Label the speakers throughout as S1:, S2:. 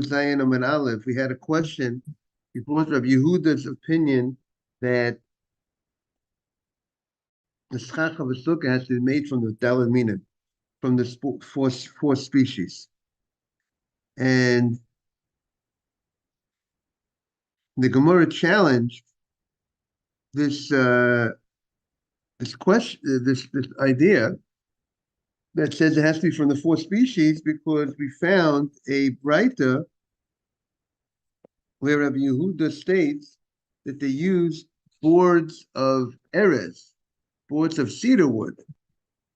S1: Zion and Aleph, we had a question before Rabbi Yehuda's opinion that the Succah of a Sukkah has to be made from the Daled Minim, from the four species. And the Gemara challenged this this question, this idea that says it has to be from the four species because we found a Braita where Rabbi Yehuda states that they use boards of erez, boards of cedar wood,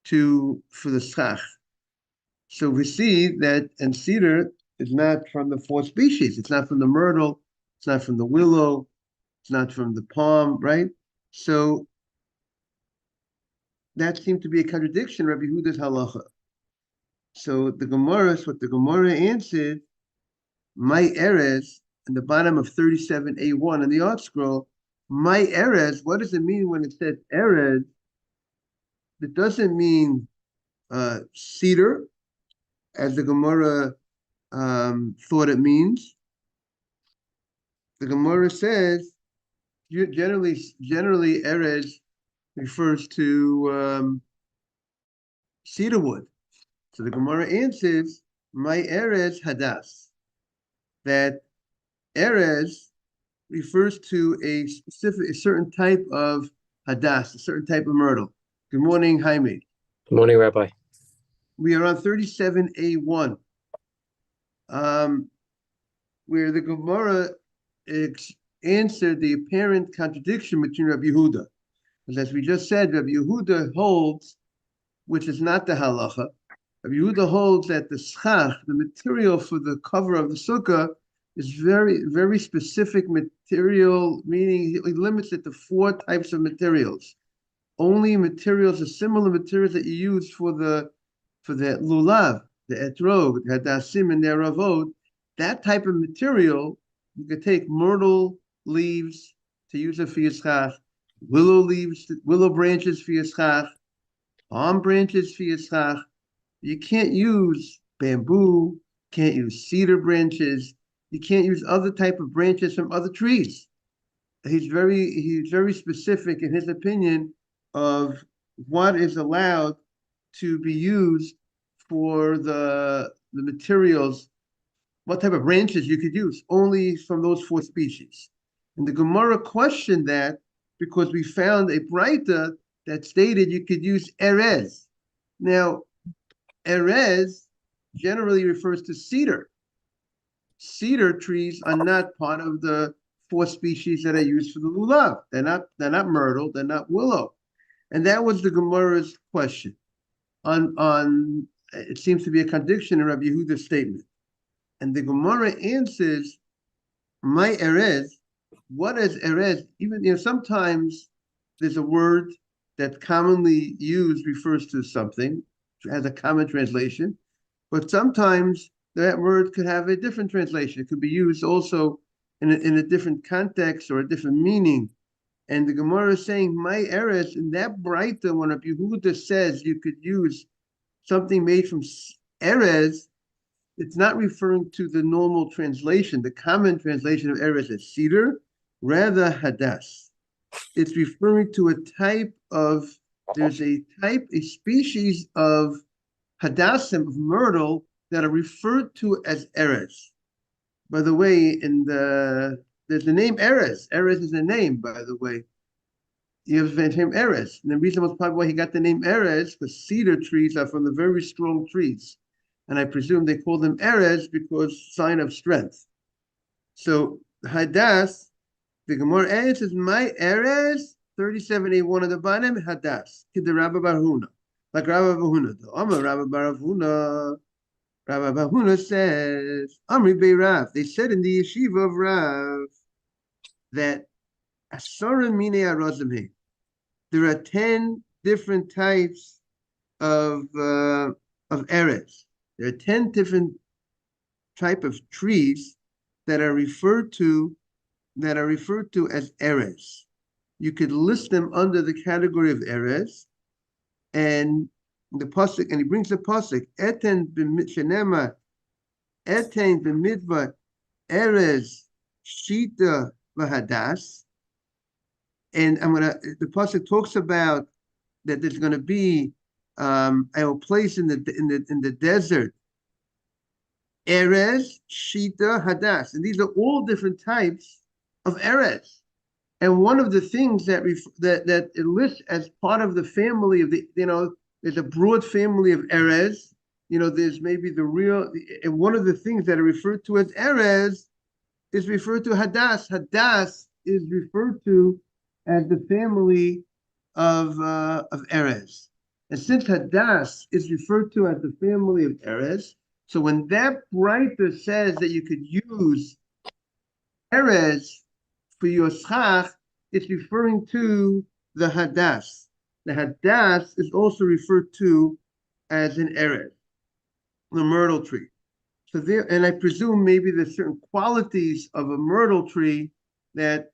S1: for the schach. So we see that, and cedar is not from the four species. It's not from the myrtle. It's not from the willow. It's not from the palm, right? So that seemed to be a contradiction, Rabbi Yehuda's halacha. So what the Gemara answered, my erez, in the bottom of 37a1 in the art scroll, my erez, what does it mean when it says erez? It doesn't mean cedar, as the Gemara thought it means. The Gemara says generally erez refers to cedar wood. So the Gemara answers, my erez hadas, that erez refers to a certain type of hadas, a certain type of myrtle. Good morning, Jaime.
S2: Good morning, Rabbi.
S1: We are on 37a1, where the Gemara answered the apparent contradiction between Rabbi Yehuda. Because as we just said, Rabbi Yehuda holds, which is not the halacha, Rabbi Yehuda holds that the schach, the material for the cover of the sukkah, is very, very specific material, meaning he limits it to four types of materials. Only materials are similar materials that you use for the lulav, the etrog, the hadassim, and the aravot. That type of material, you could take myrtle leaves to use it for yischach, willow branches for yischach, palm branches for yischach. You can't use bamboo, can't use cedar branches. You can't use other type of branches from other trees. He's very specific in his opinion of what is allowed to be used for the materials, what type of branches you could use, only from those four species. And the Gemara questioned that because we found a Braita that stated you could use erez. Now, erez generally refers to cedar. Cedar trees are not part of the four species that are used for the lulav. They're not myrtle, they're not willow. And that was the Gemara's question. On it seems to be a contradiction in Rabbi Yehuda's statement. And the Gemara answers, my erez, what is erez? Even sometimes there's a word that commonly used refers to something, has a common translation, but sometimes that word could have a different translation. It could be used also in a different context or a different meaning. And the Gemara is saying, my erez, in that Braita, when Rabbi Yehuda says you could use something made from erez, it's not referring to the normal translation. The common translation of erez is cedar, rather hadas. It's referring to a species of hadassim, of myrtle, that are referred to as erez. By the way, there's the name erez. Erez is a name, by the way. You have the name erez. And the reason was probably why he got the name erez, because cedar trees are from the very strong trees. And I presume they call them erez because sign of strength. So hadas, the Gemara answers, my erez, 37a1 at the bottom, hadas. Kid the Rabbi Bar Huna. Like Rabbi Bar Huna. Amar Rabbi Bar Huna. Rabbi Bar Huna says, Amri Bei Rav. They said in the yeshiva of Rav that Asara Mine Arozim. There are 10 different types of erez. There are 10 different type of trees that are referred to as erez. You could list them under the category of erez, and the pasuk, and he brings the pasuk, Eten b'shenema etain b'mitva erez shita v'hadas. And the pasuk talks about that there's gonna be a place in the desert, erez, shita, hadas, and these are all different types of erez. And one of the things that it lists as part of the family of there's a broad family of erez. There's maybe and one of the things that are referred to as erez is referred to hadas. Hadas is referred to as the family of erez. And since hadas is referred to as the family of erez, so when that writer says that you could use erez for your schach, it's referring to the hadas. The hadas is also referred to as an erez, the myrtle tree. So there, and I presume maybe there's certain qualities of a myrtle tree that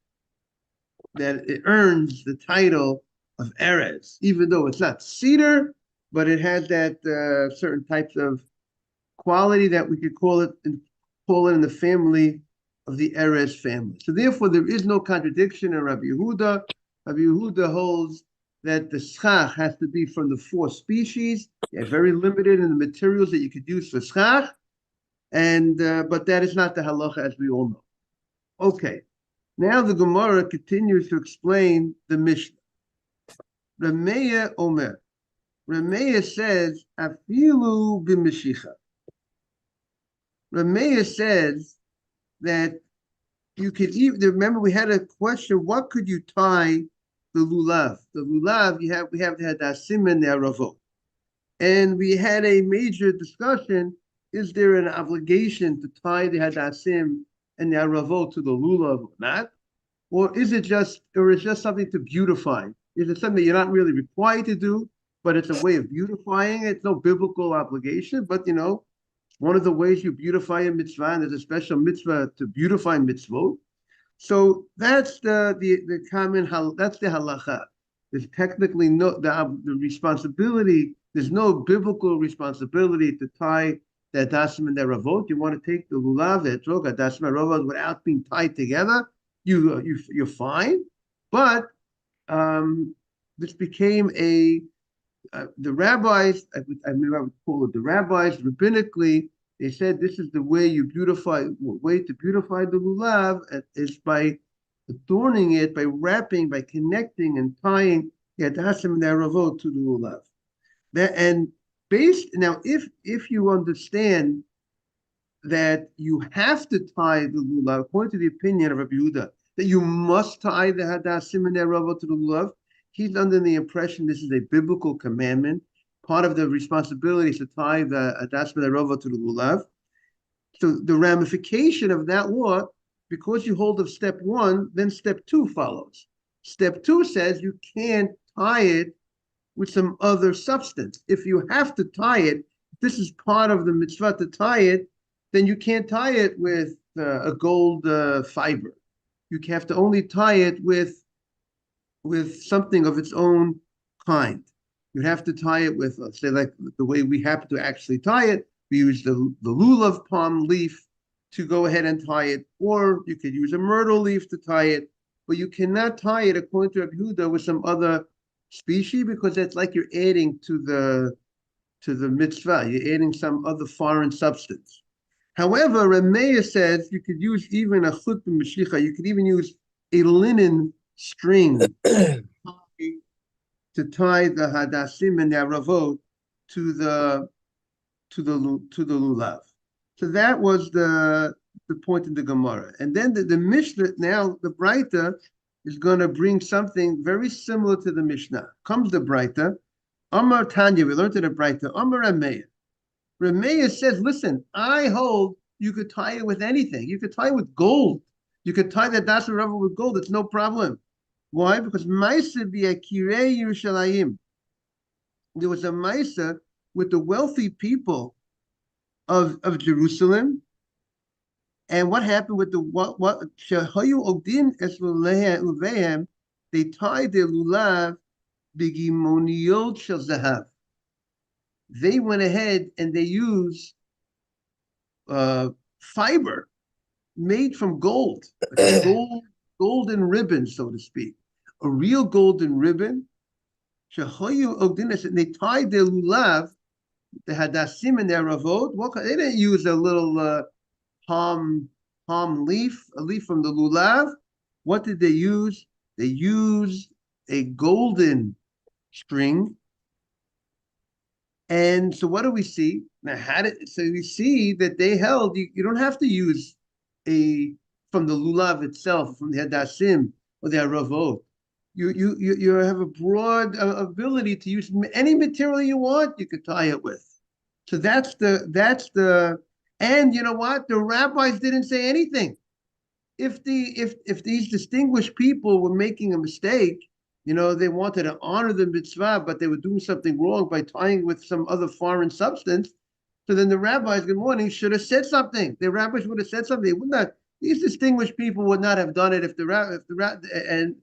S1: it earns the title of erez, even though it's not cedar, but it has that certain types of quality that we could call it in the family of the erez family. So therefore, there is no contradiction in Rabbi Yehuda. Rabbi Yehuda holds that the schach has to be from the 4 species. They're very limited in the materials that you could use for schach, and but that is not the halacha, as we all know. Okay, now the Gemara continues to explain the Mishnah. Rameya Omer. Rameya says, Afilu b'mishicha. Rameya says that you could even, remember we had a question, what could you tie the lulav? The lulav, we have the hadasim and the aravot. And we had a major discussion, is there an obligation to tie the hadasim and the aravot to the lulav or not? Or is it just something to beautify? Is it something you're not really required to do, but it's a way of beautifying it? It's no biblical obligation, but one of the ways you beautify a mitzvah, and there's a special mitzvah to beautify mitzvot. So that's the common, that's the halacha. There's technically the responsibility, there's no biblical responsibility to tie the hadasim and the aravot. You want to take the lulav, the etrog, hadasim and aravot without being tied together, you're fine. But this became the rabbis, I would call it the rabbis, rabbinically, they said this is the way to beautify the lulav is by adorning it, by wrapping, by connecting and tying the hadasim and the aravot to the lulav. Now, if you understand that you have to tie the lulav, according to the opinion of Rabbi Yehuda, that you must tie the hadasim and the aravot to the lulav, he's under the impression this is a biblical commandment. Part of the responsibility is to tie the hadasim and the aravot to the lulav. So the ramification of that law, because you hold of step 1, then step 2 follows. Step 2 says you can't tie it with some other substance. If you have to tie it, this is part of the mitzvah to tie it, then you can't tie it with a gold fiber. You have to only tie it with something of its own kind. You have to tie it with, let's say, like the way we happen to actually tie it. We use the lulav palm leaf to go ahead and tie it, or you could use a myrtle leaf to tie it, but you cannot tie it, according to Rabbi Yehuda, with some other species, because it's like you're adding to the mitzvah. You're adding some other foreign substance. However, Rameya says you could use even a chut b'mishicha. You could even use a linen string to tie the hadasim and the aravot to the lulav. So that was the point in the Gemara. And then the Mishnah, now the Braita is going to bring something very similar to the Mishnah. Comes the Braita, Amar Tanya, we learned in the Braita, Amar Rameya. Rameya says, listen, I hold you could tie it with anything. You could tie it with gold. You could tie the hadasim and aravot with gold. It's no problem. Why? Because Maisa b'Akirei Yerushalayim. There was a Maisa with the wealthy people of Jerusalem. And what happened with the Shahayu Odin es Uvehem, they tied their lulav b'gimoniot shel zahav. They went ahead and they used fiber made from gold, like a golden ribbon, so to speak, a real golden ribbon. Shehoyu ogdinas, and they tied their lulav, they had dasim in their ravot. They didn't use a little palm leaf, a leaf from the lulav. What did they use? They used a golden string. And so what do we see? Now, so we see that they held, you don't have to use a from the lulav itself, from the hadassim or the aravot. You have a broad ability to use any material you want. You could tie it with. So that's the and you know what? The rabbis didn't say anything. If these distinguished people were making a mistake, they wanted to honor the mitzvah, but they were doing something wrong by tying with some other foreign substance. So then the rabbis, good morning, should have said something. The rabbis would have said something. They would not. These distinguished people would not have done it and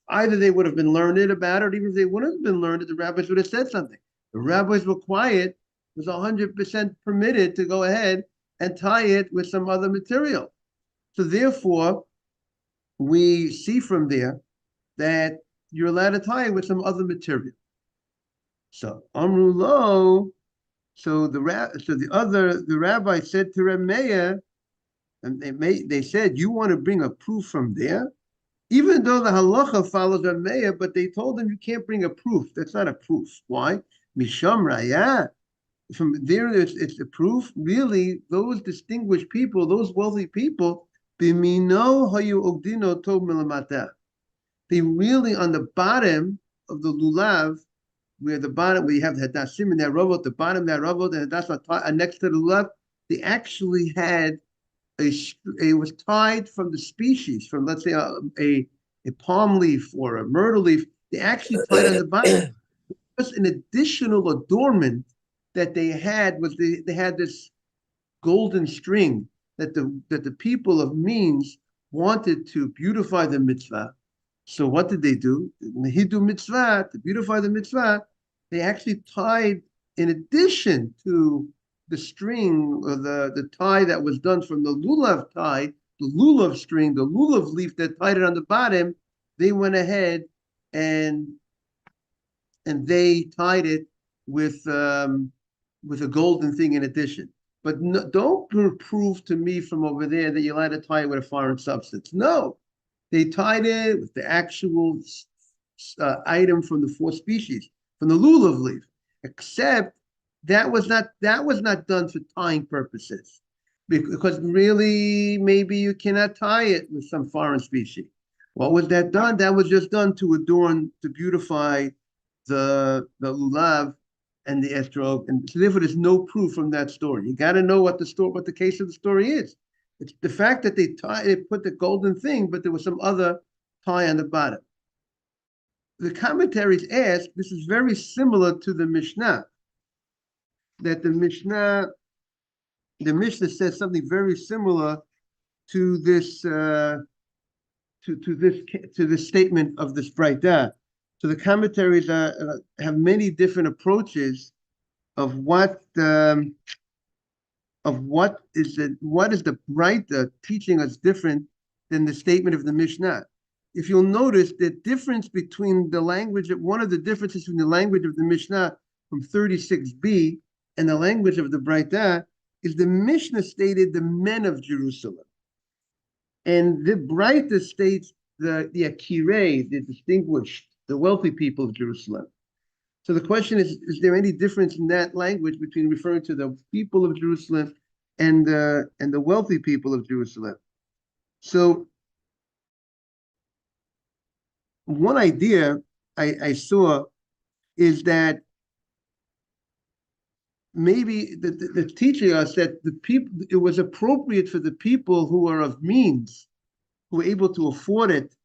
S1: either they would have been learned about it, or even if they wouldn't have been learned, the rabbis would have said something. The rabbis were quiet. It was 100% permitted to go ahead and tie it with some other material. So therefore, we see from there that you're allowed to tie it with some other material. So Amru Lo, so the rabbi said to Reb Meir, and they said, you want to bring a proof from there, even though the halacha follows Reb Meir, but they told him you can't bring a proof. That's not a proof. Why? Misham Raya. From there, it's a proof. Really, those distinguished people, those wealthy people, bimino hayu ogdino tov milamata. They really, on the bottom of the lulav, where you have the hadasim and that ravot, the bottom of that ravot and hadasim next to the lulav, they actually had it was tied from the species, from let's say a palm leaf or a myrtle leaf. They actually tied on the bottom. Just an additional adornment that they had was they had this golden string that the people of means wanted to beautify the mitzvah. So what did they do? In the Hidu mitzvah, to beautify the mitzvah, they actually tied, in addition to the string or the tie that was done from the lulav tie, the lulav string, the lulav leaf that tied it on the bottom, they went ahead and they tied it with a golden thing in addition. But no, don't prove to me from over there that you're allowed to tie it with a foreign substance. No, they tied it with the actual item from the four species, from the lulav leaf, except that was not done for tying purposes, because really maybe you cannot tie it with some foreign species. What was that done? That was just done to adorn, to beautify the lulav and the estrog, and so therefore there's no proof from that story. You got to know what the case of the story is. It's the fact that they put the golden thing, but there was some other tie on the bottom. The commentaries ask, this is very similar to the Mishnah, that the Mishnah says something very similar to this to this statement of this Braita. So the commentaries have many different approaches of what is the Braita teaching us different than the statement of the Mishnah. If you'll notice, the difference between one of the differences between the language of the Mishnah from 36b and the language of the Braita is the Mishnah stated the men of Jerusalem, and the Braita states the Akirei, the distinguished, the wealthy people of Jerusalem. So the question is there any difference in that language between referring to the people of Jerusalem and the wealthy people of Jerusalem? So one idea I saw is that maybe the teaching us that it was appropriate for the people who are of means, who were able to afford it,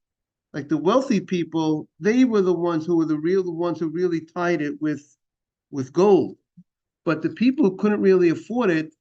S1: like the wealthy people, they were the ones who really tied it with gold. But the people who couldn't really afford it,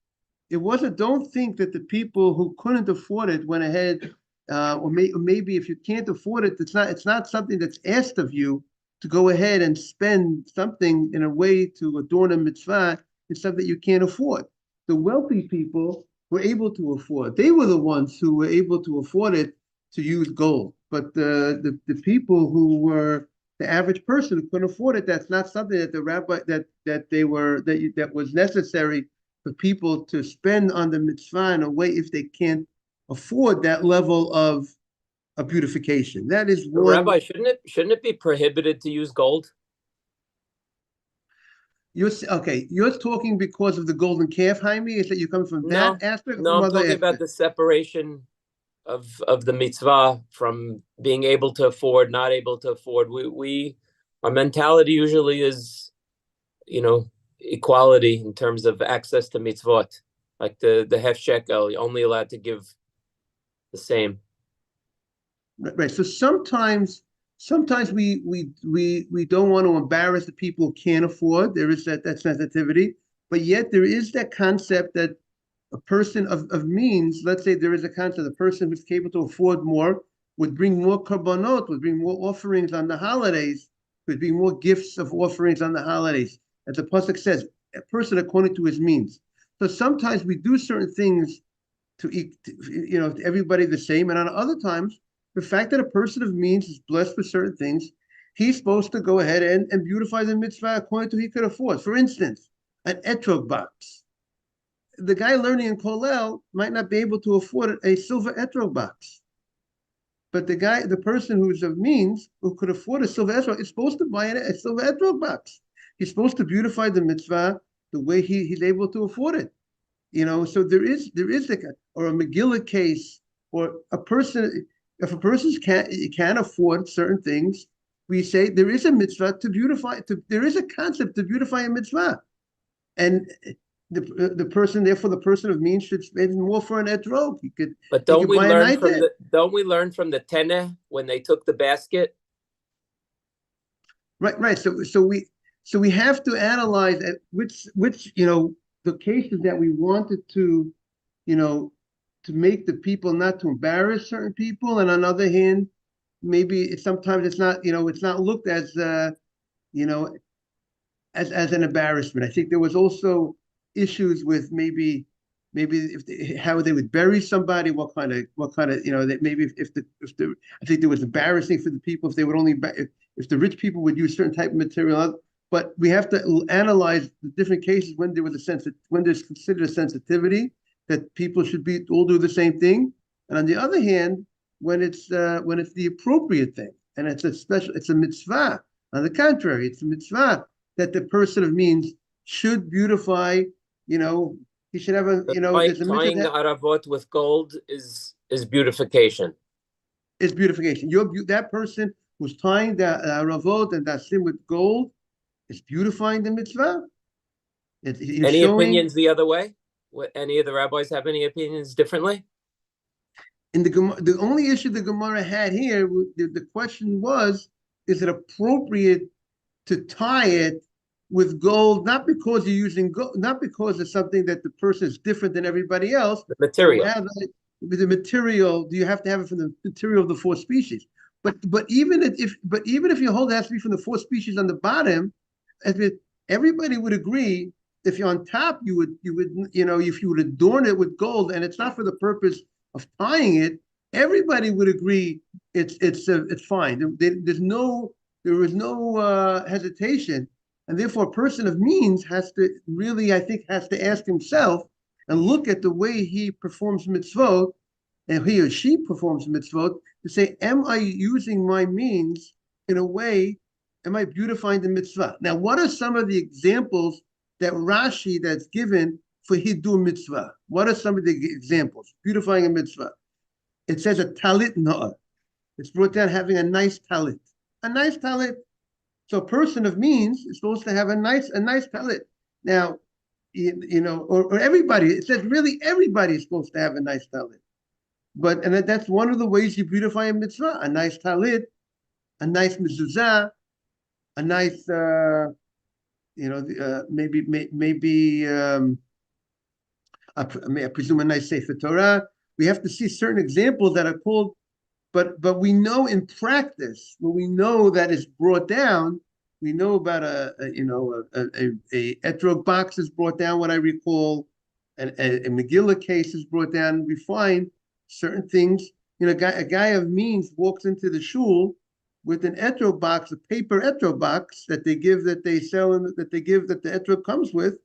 S1: don't think that the people who couldn't afford it went ahead, or maybe if you can't afford it, it's not something that's asked of you to go ahead and spend something in a way to adorn a mitzvah. It's something you can't afford. the wealthy people were able to afford. They were the ones who were able to afford it to use gold. But the people who were the average person who couldn't afford it, that's not something that the rabbi that was necessary for people to spend on the mitzvah in a way if they can't afford that level of beautification. That is one.
S2: Rabbi, shouldn't it be prohibited to use gold?
S1: You're talking because of the golden calf, Jaime? Is that you come from that
S2: No,
S1: aspect or
S2: no,
S1: from
S2: I'm
S1: other
S2: talking about
S1: aspects?
S2: the separation of the mitzvah from being able to afford, not able to afford. We our mentality usually is, equality in terms of access to mitzvot. Like the hef shekel, you're only allowed to give the same.
S1: Right. So sometimes we don't want to embarrass the people who can't afford. There is that sensitivity, but yet there is that concept that a person of means, let's say there is a concept, a person who's capable to afford more would bring more korbanot, would bring more offerings on the holidays, would bring more gifts of offerings on the holidays. As the pasuk says, a person according to his means. So sometimes we do certain things to everybody the same, and on other times, the fact that a person of means is blessed with certain things, he's supposed to go ahead and beautify the mitzvah according to he could afford. For instance, an etrog box. The guy learning in Kollel might not be able to afford a silver etrog box. But the person who's of means, who could afford a silver etrog, is supposed to buy a silver etrog box. He's supposed to beautify the mitzvah the way he's able to afford it. So there is or a Megillah case, or a person, if a person can't afford certain things, we say there is a mitzvah to beautify. There is a concept to beautify a mitzvah, and the person, therefore, the person of means should spend more for an etrog.
S2: But
S1: He
S2: don't
S1: could
S2: we
S1: buy a
S2: learn
S1: night
S2: from
S1: there.
S2: the teneh when they took the basket?
S1: Right. So we have to analyze at which the cases that we wanted to you know to make the people, not to embarrass certain people, and on the other hand, maybe sometimes it's not looked you know as an embarrassment. I think there was also issues with maybe how they would bury somebody, what kind of that maybe if the I think there was embarrassing for the people if they would only if the rich people would use certain type of material. But we have to analyze the different cases when there was when there's considered a sensitivity that people should be all do the same thing, and on the other hand, when it's the appropriate thing, and it's a mitzvah. On the contrary, it's a mitzvah that the person of means should beautify. You know, he should have
S2: The
S1: there's a mitzvah
S2: tying the
S1: that
S2: aravot with gold is beautification.
S1: is beautification. That person who's tying the ravot and dasim with gold is beautifying the mitzvah. He's
S2: Any
S1: showing
S2: opinions the other way? Any of the rabbis have any opinions differently?
S1: in the only issue the Gemara had here, the question was, is it appropriate to tie it with gold, not because you're using gold, not because it's something that the person is different than everybody else,
S2: The
S1: but
S2: material.
S1: with the material, do you have to have it from the material of the four species? But even if you hold it has to be from the four species on the bottom, I mean, everybody would agree if you're on top, if you would adorn it with gold, and it's not for the purpose of tying it, everybody would agree it's fine. There is no hesitation, and therefore a person of means has to really, I think, has to ask himself and look at the way he performs mitzvot, and he or she performs mitzvot, to say, am I using my means in a way? Am I beautifying the mitzvah? Now, what are some of the examples that Rashi that's given for hidur mitzvah? What are some of the examples? Beautifying a mitzvah. It says a talit na'ah. It's brought down having a nice talit. A nice talit. So a person of means is supposed to have a nice talit. Now, or everybody. It says really everybody is supposed to have a nice talit. And that's one of the ways you beautify a mitzvah: a nice talit, a nice mezuzah, a nice, maybe I presume a nice Sefer Torah. We have to see certain examples that are called, but we know in practice when we know that is brought down. We know about a etrog box is brought down. What I recall, and a Megillah case is brought down, we find certain things. A guy of means walks into the shul with an etro box, a paper etro box that they sell, and that the etro comes with.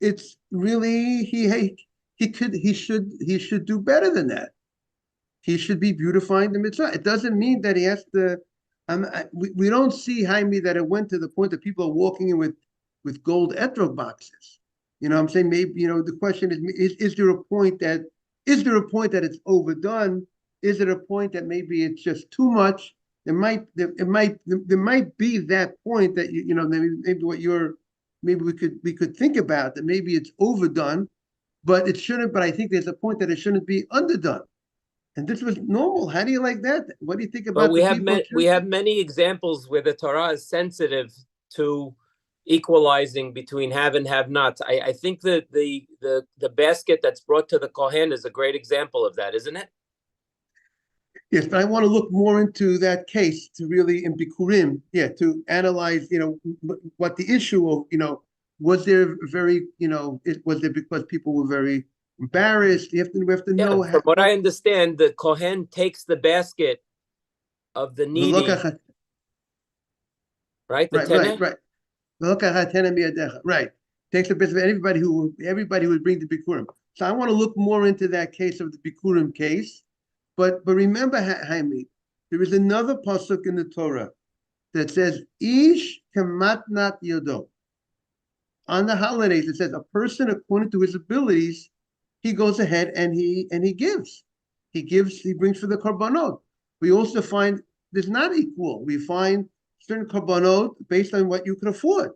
S1: It's really he should do better than that. He should be beautifying the mitzvah. It doesn't mean that he has to. We don't see, Jaime, that it went to the point that people are walking in with gold etro boxes. I'm saying, maybe, the question is there a point that it's overdone? Is it a point that maybe it's just too much? There might be that point that maybe what maybe we could think about, that maybe it's overdone, but it shouldn't. But I think there's a point that it shouldn't be underdone. And this was normal. How do you like that? What do you think about
S2: we have many examples where the Torah is sensitive to equalizing between have and have nots. I think that the basket that's brought to the Kohen is a great example of that, isn't it?
S1: Yes, but I want to look more into that case to really, in Bikurim, to analyze, what the issue of, was there was there because people were very embarrassed? We have to know.
S2: From what I understand, the Kohen takes the basket of the needy, right?
S1: Right. Right. Takes the basket of everybody who would bring the Bikurim. So I want to look more into that case of the Bikurim case. But remember, Jaime, there is another pasuk in the Torah that says, "Ish kematnat yodo." On the holidays, it says a person according to his abilities, he goes ahead and he gives. He brings for the korbanot. We also find there's not equal. We find certain korbanot based on what you can afford.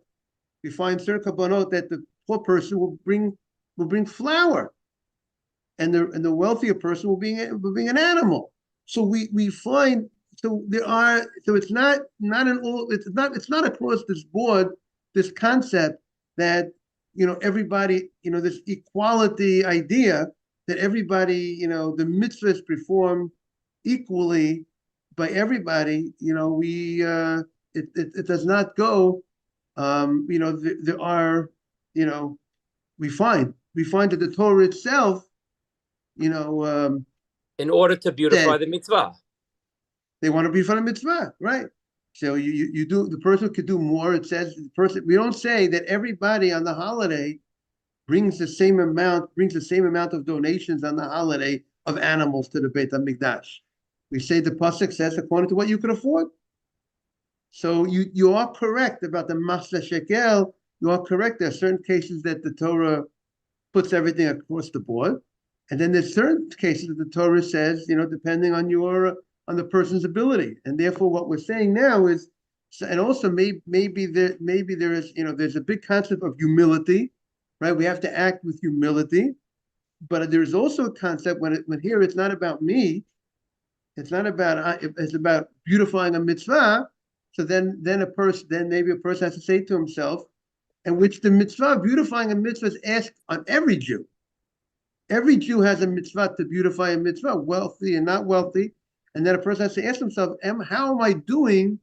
S1: We find certain korbanot that the poor person will bring flour, and the wealthier person will bring an animal. So we find, it's not across this board, this concept that everybody, this equality idea that everybody, the mitzvahs performed equally by everybody. It does not go. There are, we find that the Torah itself, in
S2: order to beautify the mitzvah,
S1: they want to beautify the mitzvah, right? So you do, the person could do more. It says the person. We don't say that everybody on the holiday brings the same amount of donations on the holiday of animals to the Beit HaMikdash. We say the pasuk says according to what you can afford. So you are correct about the Machzah Shekel. You are correct. There are certain cases that the Torah puts everything across the board, and then there's certain cases that the Torah says, depending on the person's ability. And therefore, what we're saying now is, and also maybe there is, there's a big concept of humility, right? We have to act with humility, but there's also a concept when here it's not about me, it's about beautifying a mitzvah. So then maybe a person has to say to himself, and which the mitzvah, beautifying a mitzvah, is asked on every Jew. Every Jew has a mitzvah to beautify a mitzvah, wealthy and not wealthy. And then a person has to ask himself, how am I doing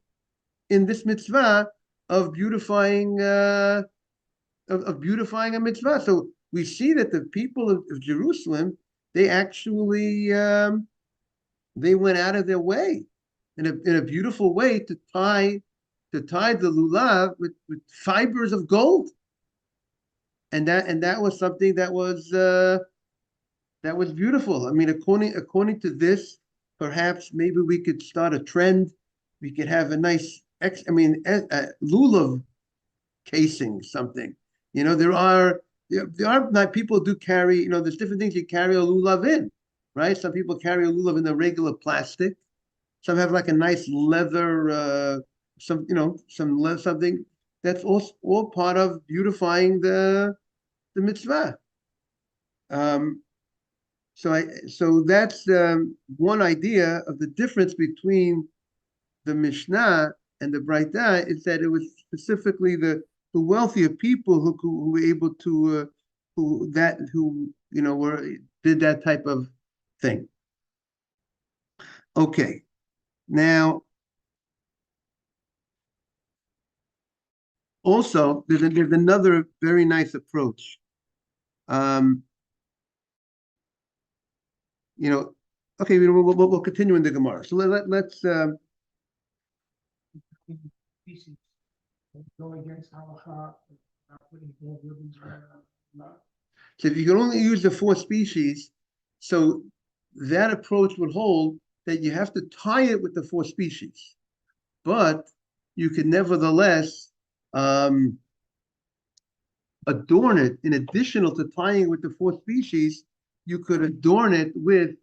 S1: in this mitzvah of beautifying a mitzvah? So we see that the people of Jerusalem, they actually they went out of their way in a beautiful way to tie the lulav with fibers of gold, and that was something that was beautiful. I mean, according to this, perhaps maybe we could start a trend. We could have a nice lulav casing, something. There are not, people do carry. There's different things you carry a lulav in, right? Some people carry a lulav in the regular plastic. Some have like a nice leather, something that's all part of beautifying the mitzvah. So that's one idea of the difference between the Mishnah and the Braita, is that it was specifically the wealthier people who were able to did that type of thing. Okay, now also there's another very nice approach You know, okay, we'll continue in the Gemara. So let's
S3: Species go against halacha, not putting gold ribbons around.
S1: so if you can only use the 4 species, so that approach would hold that you have to tie it with the 4 species, but you can nevertheless adorn it. In additional to tying with the 4 species, you could adorn it with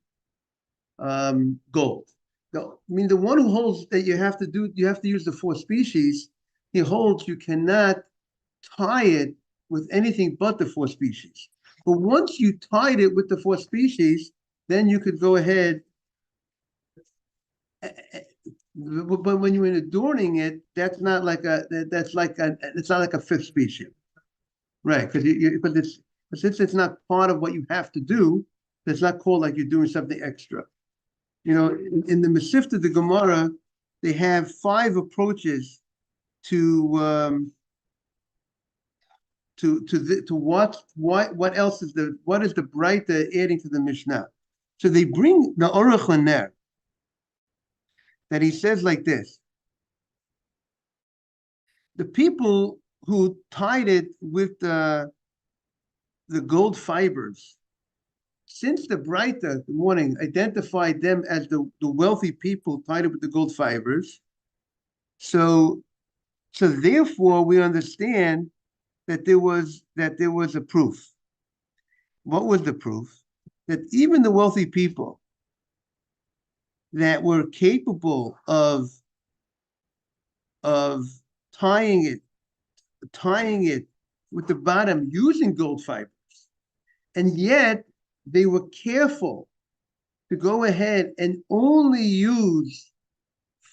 S1: gold. I mean, the one who holds that you have to use the 4 species, he holds you cannot tie it with anything but the 4 species. But once you tied it with the 4 species, then you could go ahead. But when you're adorning it, it's not like a 5th species, right? Because since it's not part of what you have to do, it's not called like you're doing something extra. You know, in the Masifta, the Gemara, they have 5 approaches to what else is what is the Breita adding to the Mishnah. So they bring the Aruch LaNer that he says like this: the people who tied it with the gold fibers, since the Breita, the morning, identified them as the wealthy people tied up with the gold fibers, so therefore we understand that there was a proof. What was the proof? That even the wealthy people that were capable of tying it with the bottom using gold fibers, and yet they were careful to go ahead and only use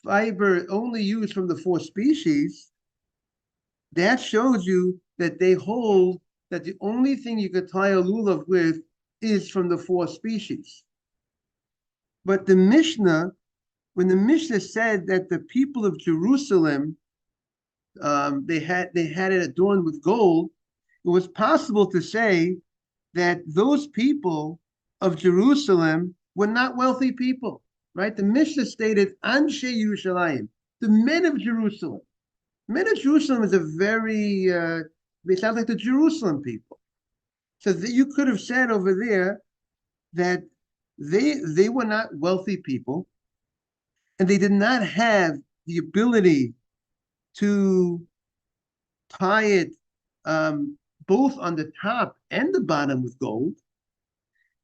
S1: from the 4 species. That shows you that they hold that the only thing you could tie a lulav with is from the 4 species. But the Mishnah, when the Mishnah said that the people of Jerusalem, they had it adorned with gold, it was possible to say that those people of Jerusalem were not wealthy people, right? The Mishnah stated, Anshe Yerushalayim, the men of Jerusalem. Men of Jerusalem is a very, they sound like the Jerusalem people. So you could have said over there that they were not wealthy people, and they did not have the ability to tie it both on the top and the bottom with gold,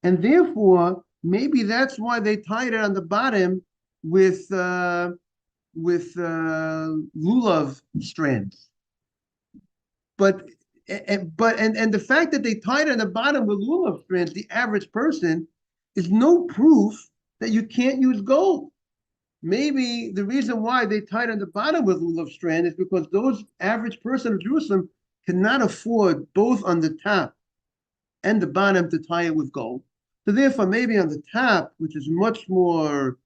S1: and therefore maybe that's why they tied it on the bottom with lulav strands. But the fact that they tied it on the bottom with lulav strands, the average person, is no proof that you can't use gold. Maybe the reason why they tied on the bottom with lulav strand is because those average person of Jerusalem cannot afford both on the top and the bottom to tie it with gold. So therefore, maybe on the top, which is much more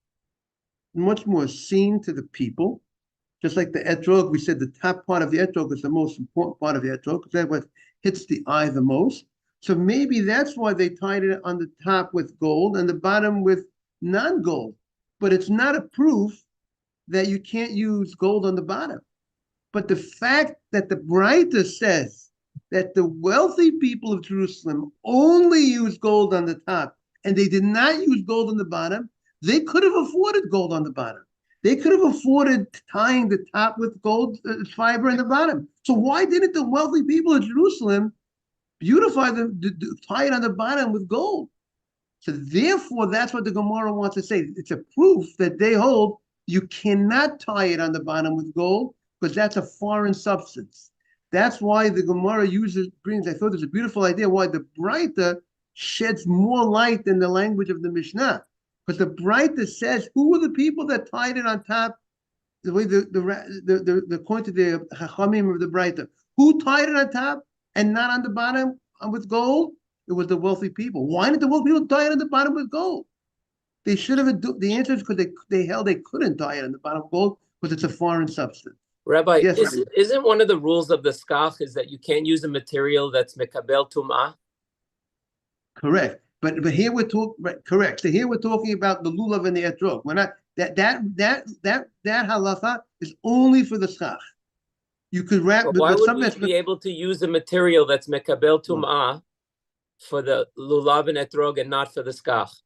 S1: seen to the people, just like the etrog, we said the top part of the etrog is the most important part of the etrog, because that's what hits the eye the most. So maybe that's why they tied it on the top with gold and the bottom with non-gold. But it's not a proof that you can't use gold on the bottom. But the fact that the Breita says that the wealthy people of Jerusalem only use gold on the top and they did not use gold on the bottom, they could have afforded gold on the bottom. They could have afforded tying the top with gold fiber and the bottom. So why didn't the wealthy people of Jerusalem beautify them, tie it on the bottom with gold? So therefore, that's what the Gemara wants to say. It's a proof that they hold you cannot tie it on the bottom with gold, because that's a foreign substance. That's why the Gemara brings, I thought it's a beautiful idea, why the Breita sheds more light than the language of the Mishnah. Because the Breita says, who were the people that tied it on top? The way the point to the Chachamim of the Breita, who tied it on top and not on the bottom with gold? It was the wealthy people. Why did the wealthy people tie it on the bottom with gold? They should have. The answer is because they held they couldn't tie it on the bottom with gold because it's a foreign substance.
S2: Rabbi,
S1: Yes,
S2: isn't one of the rules of the Succah is that you can't use a material that's mekabel tum'ah?
S1: Correct. But here we're talking, right, correct. So here we're talking about the lulav and the etrog. We're not that halacha is only for the schach. You could wrap,
S2: But why would
S1: some
S2: we
S1: that's
S2: be able to use a material that's mekabel tum'ah for the lulav and etrog and not for the skach?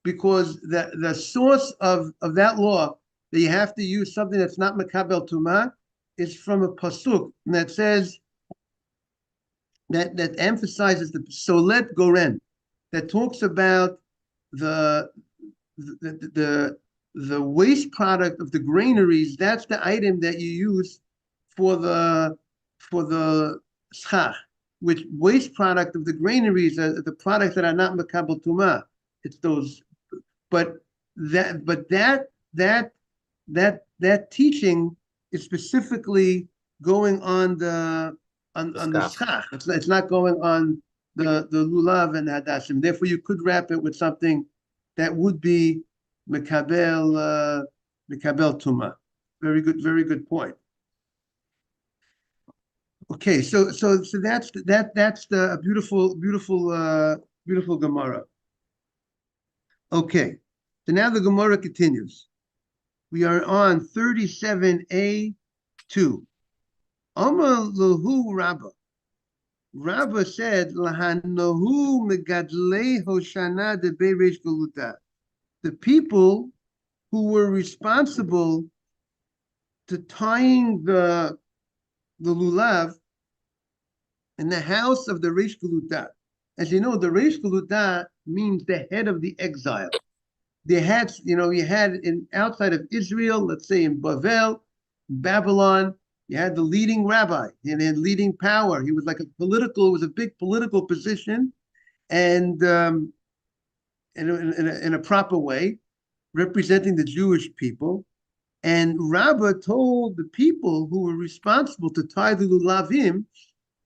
S1: because the source of that law that you have to use something that's not makabel tumah is from a pasuk that says that emphasizes the solet goren, that talks about the the waste product of the granaries. That's the item that you use for the schach, which waste product of the granaries are the products that are not makabel tumah. It's those, but that teaching is specifically going on the schach. It's not going on the lulav and the hadashim. Therefore, you could wrap it with something that would be mekabel tuma. Very good point. Okay, so that's the beautiful Gemara. Okay, so now the Gemara continues. We are on 37a2. Amar lahu Rabba. Rabba said, Lahanahu megadlei hoshana de beresh galuta. The people who were responsible to tying the lulav in the house of the Reish Galuta. As you know, the Reish Galuta means the head of the exile. They had, you had in outside of Israel, let's say in Bavel, Babylon, you had the leading rabbi and had leading power. He was like it was a big political position, and in a proper way, representing the Jewish people. And Rabbah told the people who were responsible to tie the lulavim,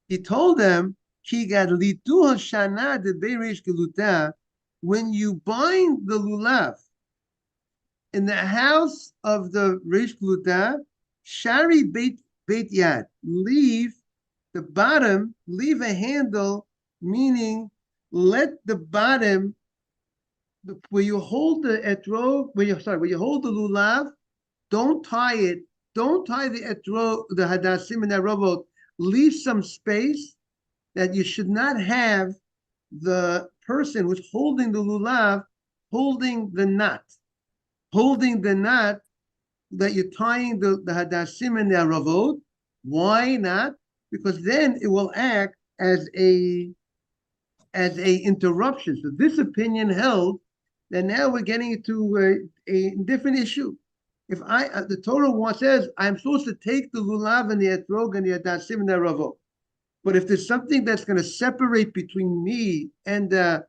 S1: he told them, when you bind the lulav in the house of the Reish Galuta, Shari Beit Yad, leave the bottom, leave a handle, meaning let the bottom, where you hold the etrog, where you hold the lulav, don't tie it, don't tie the etrog, the hadassim and the rovot, leave some space that you should not have the person who's holding the lulav holding the knot that you're tying the hadassim and the ravot. Why not? Because then it will act as a interruption. So this opinion held that now we're getting into a different issue. If the Torah says I'm supposed to take the lulav and the etrog and the hadassim and the ravot, but if there's something that's going to separate between me and the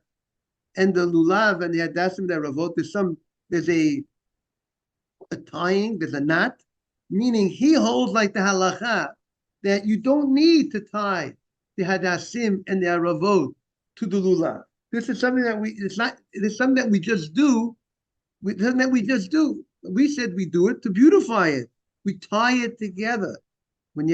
S1: lulav and the hadassim and the ravot, there's a tying, there's a knot, meaning he holds like the halacha that you don't need to tie the hadassim and the ravot to the lulav. This is something that we just do. We said we do it to beautify it. We tie it together. When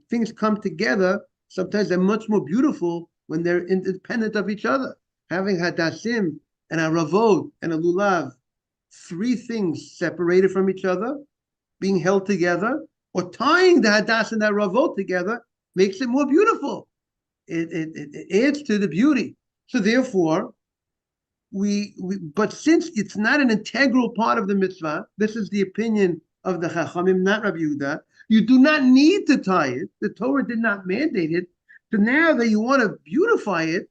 S1: things come together, sometimes they're much more beautiful when they're independent of each other. Having hadassim and a ravot and a lulav, three things separated from each other, being held together, or tying the hadas and the ravot together makes it more beautiful. It adds to the beauty. So therefore, but since it's not an integral part of the mitzvah, this is the opinion of the Chachamim, not Rabbi Yehuda, you do not need to tie it. The Torah did not mandate it. So now that you want to beautify it,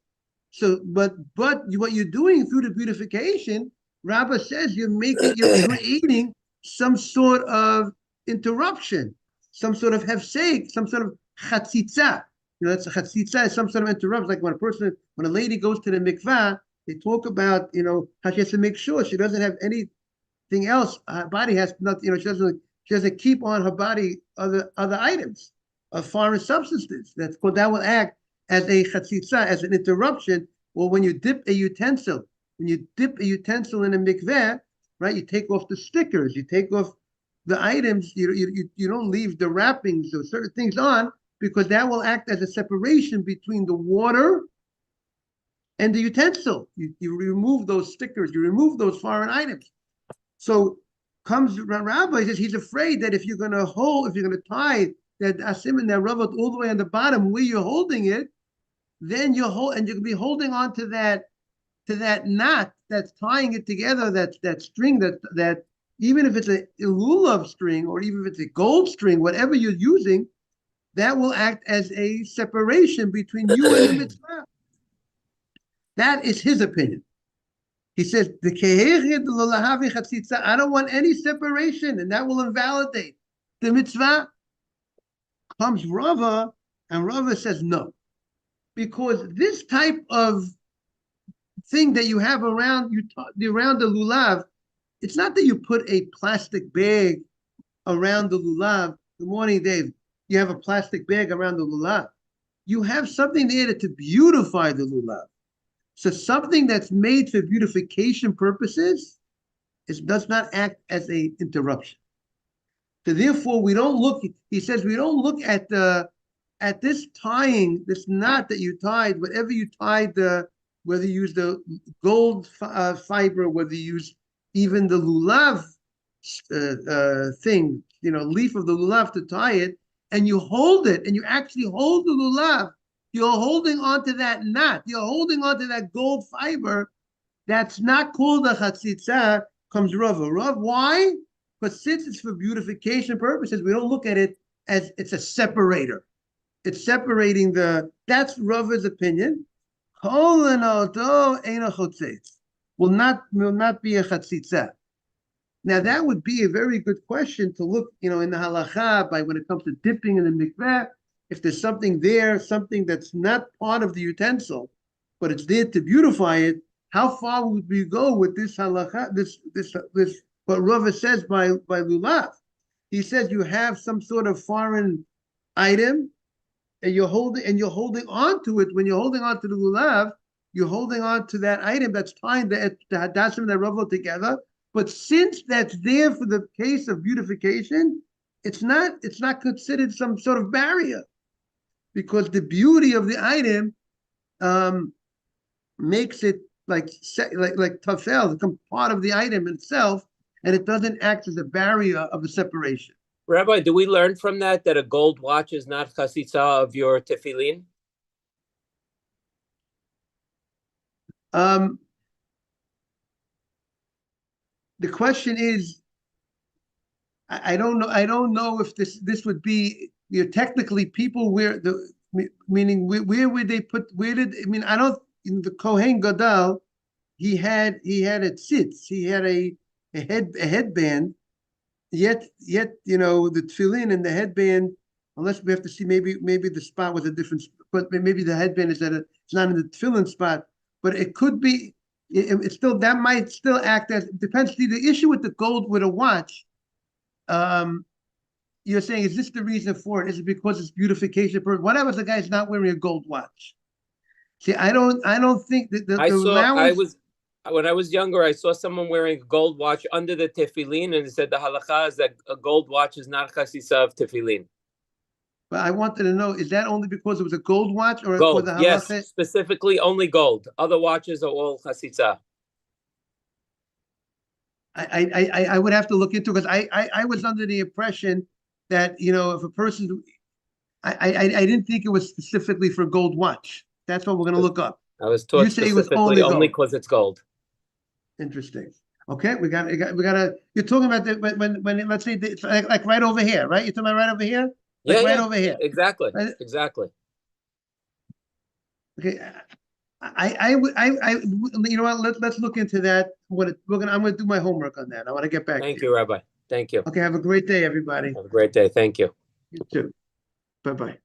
S1: but what you're doing through the beautification, Rabbah says you're creating some sort of interruption, some sort of hefsek, some sort of chatzitza. That's a chatzitza is some sort of interruption. Like when a lady goes to the mikvah, they talk about, how she has to make sure she doesn't have anything else. Her body has nothing, she doesn't keep on her body other items of foreign substances. That will act as a chatzitza, as an interruption. Or when you dip a utensil in a mikveh, right? You take off the stickers, you take off the items. You don't leave the wrappings or certain things on, because that will act as a separation between the water and the utensil. You remove those stickers, you remove those foreign items. So comes Rabbi says he's afraid that if you're going to tie that asim and that ravat all the way on the bottom where you're holding it, then you're going to be holding on to that knot that's tying it together, that string that even if it's a lulav string or even if it's a gold string, whatever you're using, that will act as a separation between you and the mitzvah. That is his opinion. He says, I don't want any separation, and that will invalidate the mitzvah. Comes Rava, and Rava says no. Because this type of thing that you have around the lulav, it's not that you put a plastic bag around the lulav. Good morning, Dave. You have a plastic bag around the lulav. You have something there to beautify the lulav. So something that's made for beautification purposes does not act as an interruption. So therefore, we don't look. He says we don't look at this tying, this knot that you tied, whatever you tied, whether you use the gold fiber, whether you use even the lulav thing, leaf of the lulav to tie it, and you hold it, and you actually hold the lulav. You're holding onto that knot. You're holding onto that gold fiber. That's not called a chatzitza. Comes Rav. Why? Because since it's for beautification purposes, we don't look at it as it's a separator. It's separating that's Rava's opinion. Will not be a chatzitza. Now that would be a very good question to look, in the halacha when it comes to dipping in the mikveh. If there's something there, something that's not part of the utensil, but it's there to beautify it, how far would we go with this halacha? This what Rava says by lulav. He says you have some sort of foreign item, and you're holding on to it. When you're holding on to the lulav, you're holding on to that item that's tying the hadashim and the rava together. But since that's there for the case of beautification, it's not considered some sort of barrier, because the beauty of the item makes it like tafel, become part of the item itself, and it doesn't act as a barrier of a separation.
S2: Rabbi, do we learn from that a gold watch is not chasitza of your tefillin?
S1: The question is, I don't know if this would be, technically people meaning where would they put, in the Kohen Gadol, he had a tzitz, he had a headband, yet the tefillin and the headband, unless we have to see, maybe the spot was a different, but maybe the headband it's not in the tefillin spot, but it could be, it's still, that might still act as, depends. The issue with the gold with a watch, you're saying, is this the reason for it? Is it because it's beautification? Whatever, the guy's not wearing a gold watch. See, I don't think that
S2: when I was younger, I saw someone wearing a gold watch under the tefillin, and it said the halacha is that a gold watch is not chasisa of tefillin.
S1: But I wanted to know, is that only because it was a gold watch, or
S2: gold?
S1: The
S2: yes,
S1: halacha?
S2: Specifically only gold. Other watches are all chasisa.
S1: I would have to look into it, because I was under the impression that if a person, I didn't think it was specifically for gold watch. That's what we're going to look up.
S2: I was taught
S1: you say it was only
S2: because it's gold.
S1: Interesting. Okay, we got to. You're talking about when let's say it's like right over here, right? You're talking about right over here. Right over here.
S2: Exactly.
S1: Right?
S2: Exactly.
S1: Okay. You know what? Let's look into that. I'm going to do my homework on that. I want to get back.
S2: Thank you, Rabbi. Thank you.
S1: Okay. Have a great day, everybody.
S2: Have a great day. Thank you.
S1: You too. Bye-bye.